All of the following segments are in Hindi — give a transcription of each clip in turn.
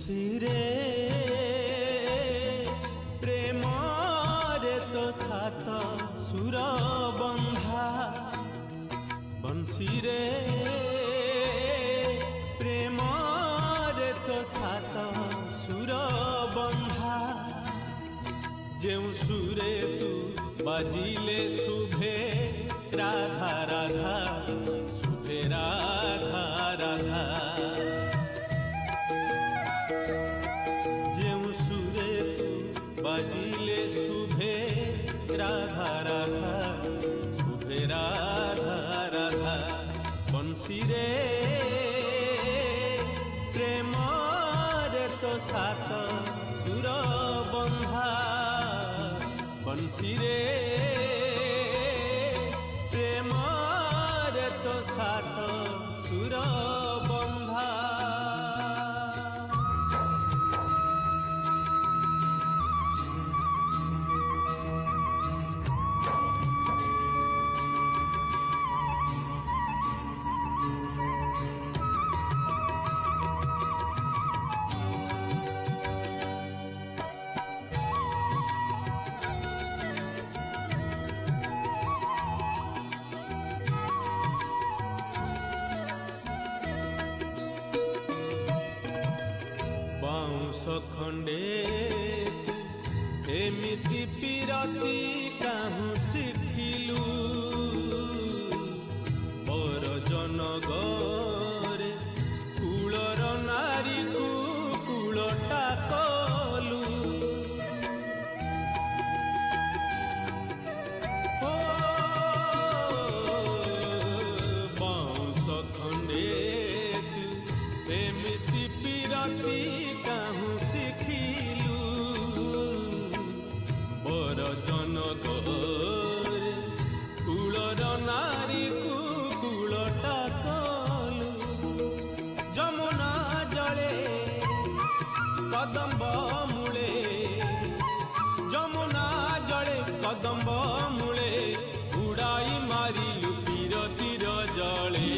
बंसी रे प्रेम रे तो सात सुर बंधा बंसी रे प्रेम रे तो सात सुर बंधा जेउ सुरे तू बाजिले शुभे राधा राधा शुभे राधा राधा जेउ सुरे तू बाजिले शुभे राधा राधा शुभे राधा राधा बंसी रे प्रेम रे तो सात सुर बंधा बंसी रे प्रेम रे तो सात सुर बंधा बाउंस खंडे एमिति पीरती काहू शिखिलु पर जनगरे कूलर नारी को कूलटा कलु बाउंस खंडे एमिति पीरती काहू शिखिलु बर जनगरे कूलर नारी को कूलटा कलु जमुना जले कदम्ब मूले जमुना जले कदम्ब मूले उड़ाई मारिलु पीरतीर जले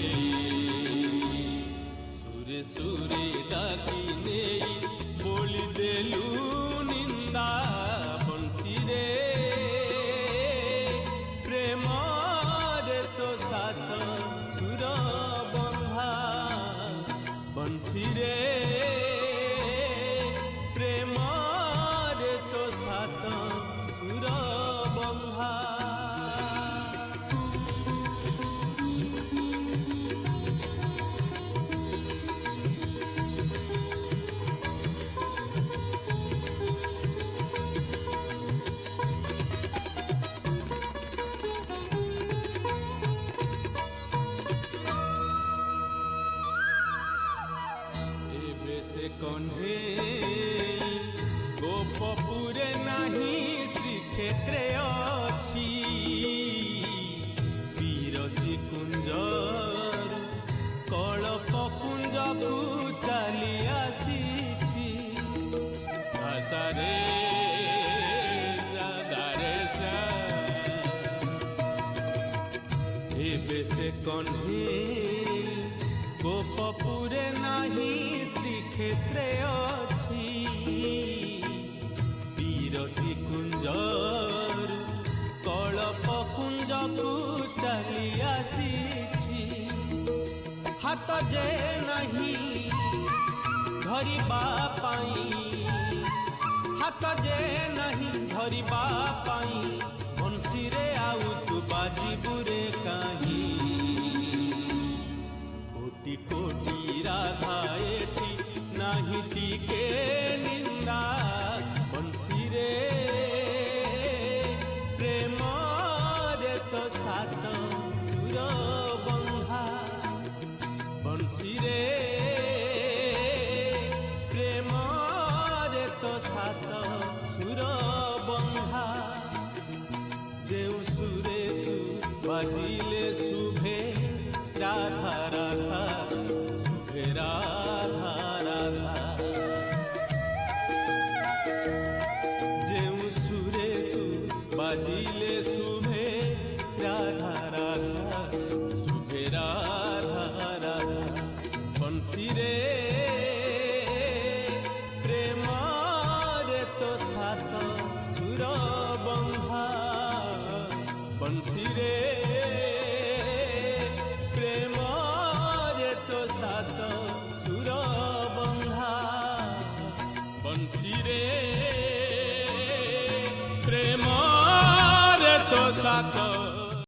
सुरे सुरे डाकी नहीं बोली देलु निंदा बंसी रे प्रेम रे तो सात सुर बंधा बंसी रे प्रेम रे तो सात सुर बंधा से कन्हे गोपपुरे नाही श्रीक्षेत्रे अछि बीरती कुंजर कल्प कुंज को चली आसीछि आसारे सदारे सा एबे से कन्हे गोपपुरे नाही श्रीक्षेत्रे अछि बीरती कुंजर कल्प कुंज को चली आसीछि हाथ जे नहीं धरिबा पाई हाथ जे नहीं धरिबा पाई बंसी रे आउ तू बाजिबु रे काहीं कोटि कोटि राधा एठी नाही टीके निंदा बंसी रे प्रेम रे तो सात सुर बंधा बंसी रे प्रेम रे तो सात सुर बंधा जेउ सुरे तू बाजिले शुभे राधा राधा शुभे राधा राधा जेउ सुरे तू बाजिले शुभे राधा राधा शुभे राधा राधा बंसी रे ସୁର ବନ୍ଧା ବଂଶୀରେ ପ୍ରେମରେ ତୋ ସାତ ସୁର ବନ୍ଧା ବଂଶୀରେ ପ୍ରେମରେ ତୋ ସାତ